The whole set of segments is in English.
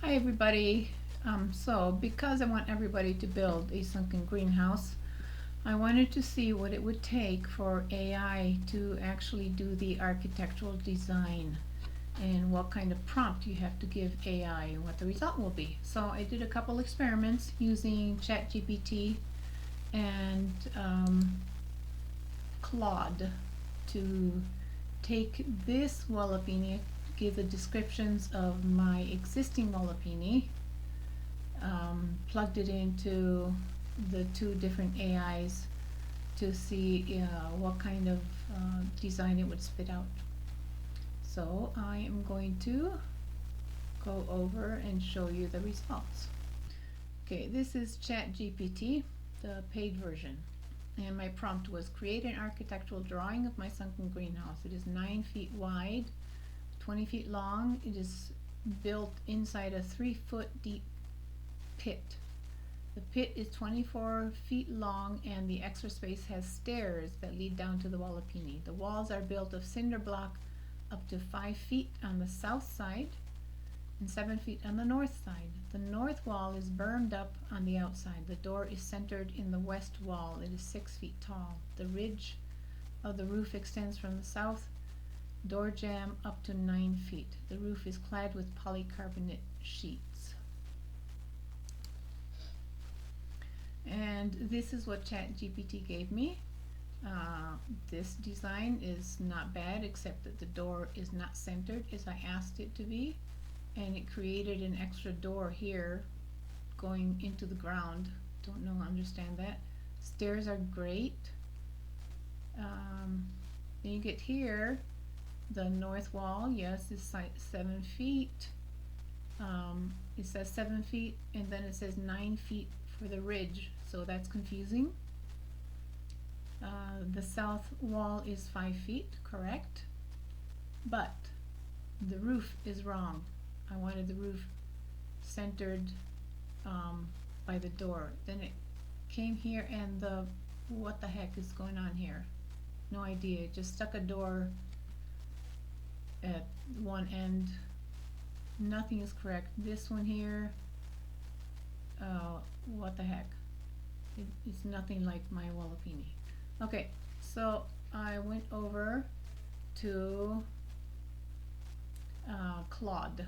Hi everybody. So because I want everybody to build a sunken greenhouse, I wanted to see what it would take for AI to actually do the architectural design and what kind of prompt you have to give AI and what the result will be. So I did a couple experiments using ChatGPT and Claude to take this walipini, give the descriptions of my existing walipini, plugged it into the two different AIs to see what kind of design it would spit out. So I am going to go over and show you the results. Okay, this is ChatGPT, the paid version. And my prompt was create an architectural drawing of my sunken greenhouse. It is 9 feet wide, 20 feet long. It is built inside a 3-foot deep pit. The pit is 24 feet long and the extra space has stairs that lead down to the walipini. The walls are built of cinder block up to 5 feet on the south side and 7 feet on the north side. The north wall is bermed up on the outside. The door is centered in the west wall. It is 6 feet tall. The ridge of the roof extends from the south door jamb up to 9 feet. The roof is clad with polycarbonate sheets. And this is what ChatGPT gave me. This design is not bad, except that the door is not centered as I asked it to be, and it created an extra door here going into the ground. Don't know, understand that. Stairs are great. Then you get here, the north wall, yes, is 7 feet. It says 7 feet and then it says 9 feet for the ridge, so that's confusing. The south wall is 5 feet, correct, but the roof is wrong. I wanted the roof centered by the door. Then it came here and what the heck is going on here? No idea. It just stuck a door at one end. Nothing is correct. This one here, what the heck? It's nothing like my walipini. Okay, so I went over to Claude,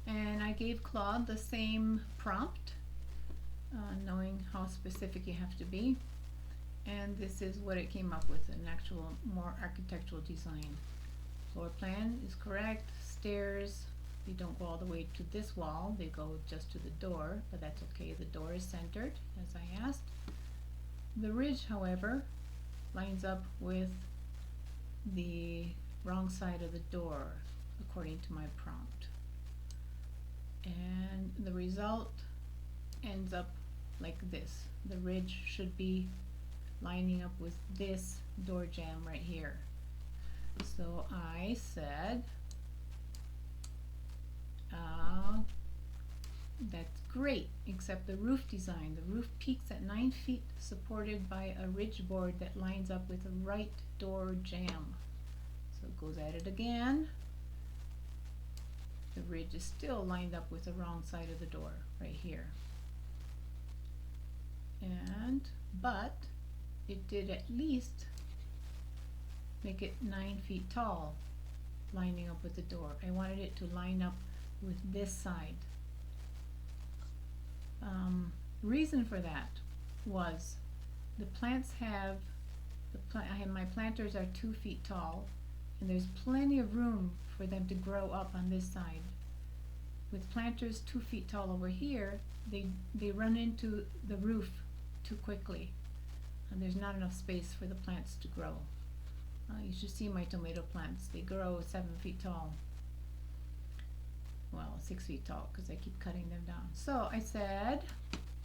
and I gave Claude the same prompt, knowing how specific you have to be, and this is what it came up with, an actual more architectural design. Floor plan is correct. Stairs, they don't go all the way to this wall, they go just to the door, but that's okay. The door is centered as I asked. The ridge, however, lines up with the wrong side of the door according to my prompt, and the result ends up like this. The ridge should be lining up with this door jamb right here. So I said, that's great, except the roof design. The roof peaks at 9 feet, supported by a ridge board that lines up with the right door jamb. So it goes at it again. The ridge is still lined up with the wrong side of the door, right here. But it did at least make it 9 feet tall, lining up with the door. I wanted it to line up with this side. Reason for that was the plants have, my planters are 2 feet tall, and there's plenty of room for them to grow up on this side. With planters 2 feet tall over here, they run into the roof too quickly, and there's not enough space for the plants to grow. You should see my tomato plants. They grow 7 feet tall. Well, 6 feet tall, because I keep cutting them down. So I said,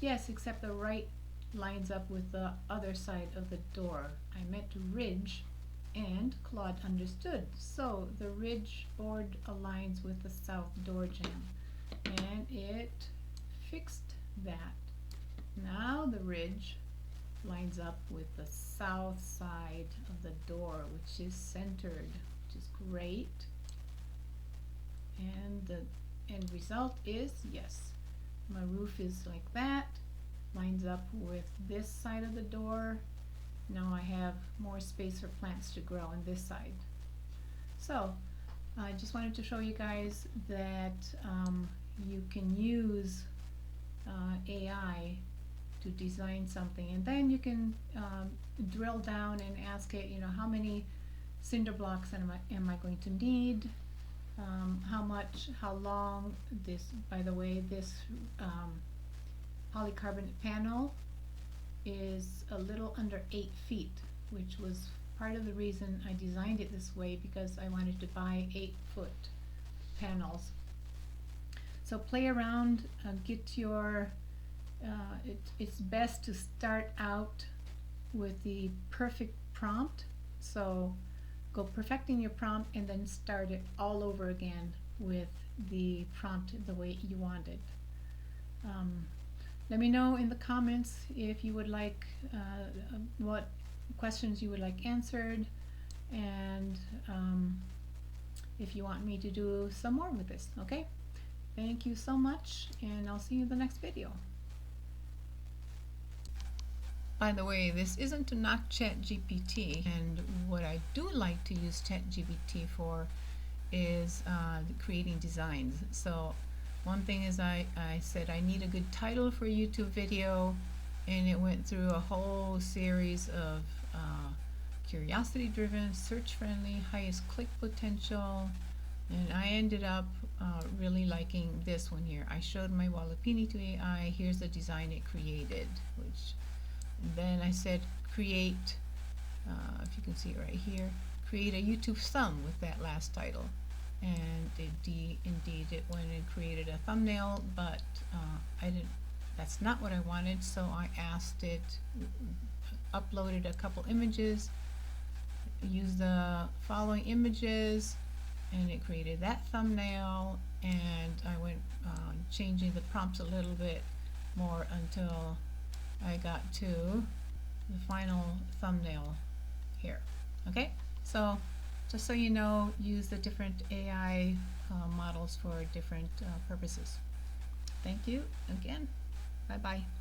yes, except the right lines up with the other side of the door. I meant ridge, and Claude understood. So the ridge board aligns with the south door jamb, and it fixed that. Now the ridge lines up with the south side of the door, which is centered, which is great. And the end result is, yes, my roof is like that, lines up with this side of the door. Now I have more space for plants to grow on this side. So I just wanted to show you guys that you can use AI to design something, and then you can drill down and ask it, how many cinder blocks am I going to need, how much, how long. This, by the way, this polycarbonate panel is a little under 8 feet, which was part of the reason I designed it this way, because I wanted to buy 8-foot panels. So play around, get your it's best to start out with the perfect prompt. So go perfecting your prompt and then start it all over again with the prompt the way you want it. Let me know in the comments if you would like what questions you would like answered, and if you want me to do some more with this. Okay, thank you so much, and I'll see you in the next video. By the way, this isn't to knock ChatGPT, and what I do like to use ChatGPT for is creating designs. So one thing is I said I need a good title for a YouTube video, and it went through a whole series of curiosity driven, search friendly, highest click potential, and I ended up really liking this one here. I showed my walipini to AI. Here's the design it created, which then I said create, if you can see it right here, create a YouTube thumb with that last title. And indeed it went and created a thumbnail, but that's not what I wanted, so I asked it, uploaded a couple images, used the following images, and it created that thumbnail, and I went changing the prompts a little bit more until I got to the final thumbnail here. Okay, so just so you know, use the different AI models for different purposes. Thank you again. Bye bye.